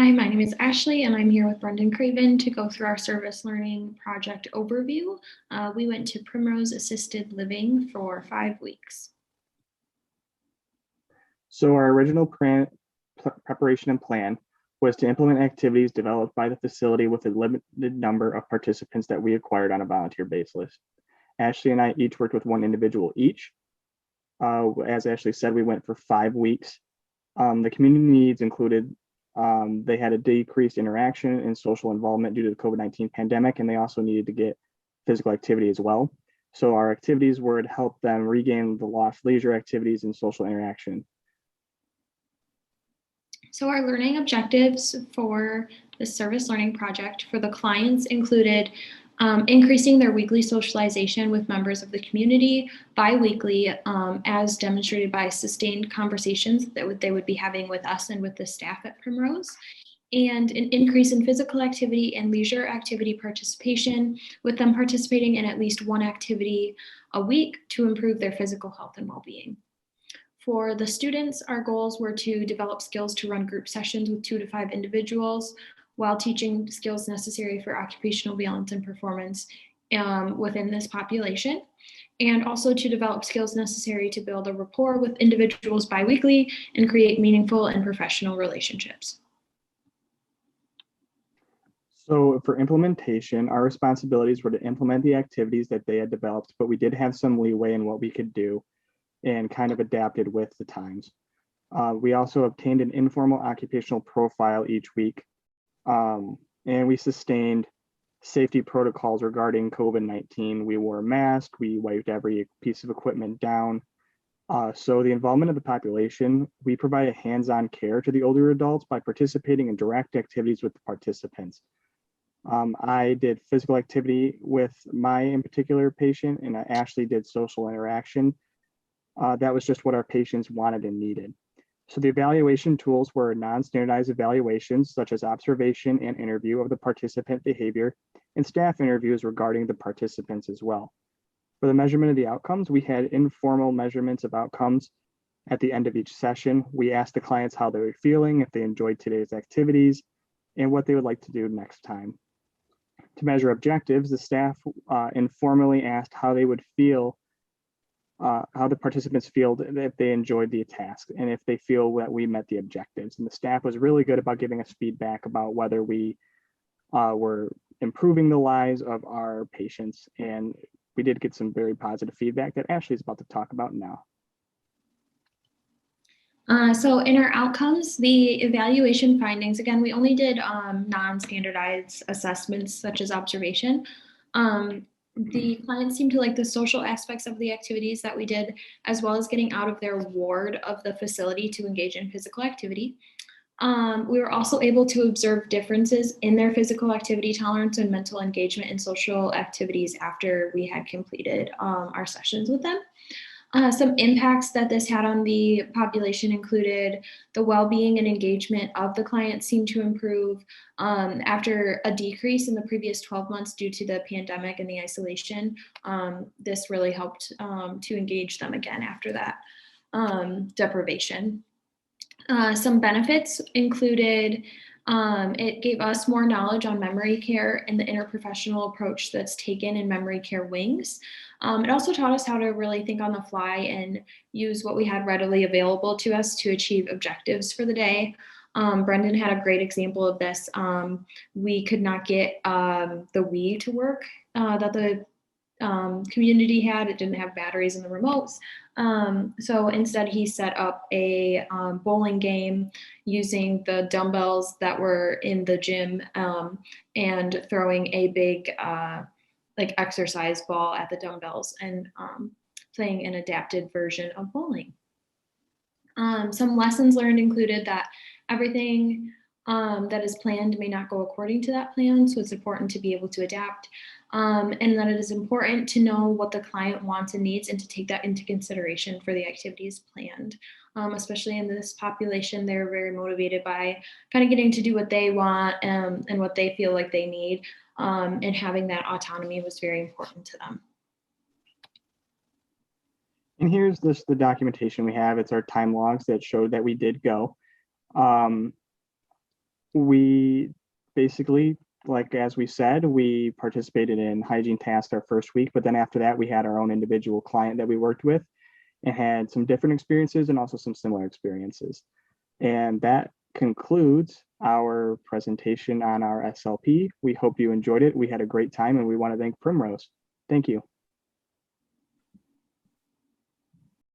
Hi, my name is Ashley, and I'm here with Brendan Craven to go through our service learning project overview. We went to Primrose Assisted Living for 5 weeks. So our original preparation and plan was to implement activities developed by the facility with a limited number of participants that we acquired on a volunteer basis. Ashley and I each worked with one individual each. As Ashley said, we went for 5 weeks. The community needs included they had a decreased interaction and social involvement due to the COVID-19 pandemic, and they also needed to get physical activity as well. So our activities were to help them regain the lost leisure activities and social interaction. So our learning objectives for the service learning project for the clients included increasing their weekly socialization with members of the community bi-weekly, as demonstrated by sustained conversations that they would be having with us and with the staff at Primrose, and an increase in physical activity and leisure activity participation, with them participating in at least one activity a week to improve their physical health and well-being. For the students, our goals were to develop skills to run group sessions with 2 to 5 individuals while teaching skills necessary for occupational balance and performance within this population, and also to develop skills necessary to build a rapport with individuals biweekly and create meaningful and professional relationships. So for implementation, our responsibilities were to implement the activities that they had developed, but we did have some leeway in what we could do and kind of adapted with the times. We also obtained an informal occupational profile each week, and we sustained safety protocols regarding COVID-19. We wore a mask, we wiped every piece of equipment down. So the involvement of the population, we provided hands-on care to the older adults by participating in direct activities with the participants. I did physical activity with my in particular patient, and Ashley did social interaction. That was just what our patients wanted and needed. So the evaluation tools were non-standardized evaluations such as observation and interview of the participant behavior and staff interviews regarding the participants as well. For the measurement of the outcomes, we had informal measurements of outcomes at the end of each session. We asked the clients how they were feeling, if they enjoyed today's activities, and what they would like to do next time. To measure objectives, the staff informally asked how they would feel, how the participants feel if they enjoyed the task and if they feel that we met the objectives. And the staff was really good about giving us feedback about whether we were improving the lives of our patients. And we did get some very positive feedback that Ashley is about to talk about now. So in our outcomes, the evaluation findings, again, we only did non-standardized assessments such as observation. The clients seemed to like the social aspects of the activities that we did, as well as getting out of their ward of the facility to engage in physical activity. We were also able to observe differences in their physical activity tolerance and mental engagement in social activities after we had completed our sessions with them. Some impacts that this had on the population included the well-being and engagement of the clients seemed to improve after a decrease in the previous 12 months due to the pandemic and the isolation. This really helped to engage them again after that deprivation. Some benefits included it gave us more knowledge on memory care and the interprofessional approach that's taken in memory care wings. It also taught us how to really think on the fly and use what we had readily available to us to achieve objectives for the day. Brendan had a great example of this. We could not get the Wii to work that the community had. It didn't have batteries in the remotes. So instead he set up a bowling game using the dumbbells that were in the gym and throwing a big like exercise ball at the dumbbells and playing an adapted version of bowling. Some lessons learned included that everything that is planned may not go according to that plan, so it's important to be able to adapt, and that it is important to know what the client wants and needs and to take that into consideration for the activities planned. Especially in this population, they're very motivated by kind of getting to do what they want and what they feel like they need, and having that autonomy was very important to them. And here's the documentation we have. It's our time logs that showed that we did go. We basically, like as we said, we participated in hygiene tasks our first week, but then after that, we had our own individual client that we worked with and had some different experiences and also some similar experiences. And that concludes our presentation on our SLP. We hope you enjoyed it. We had a great time and we want to thank Primrose. Thank you.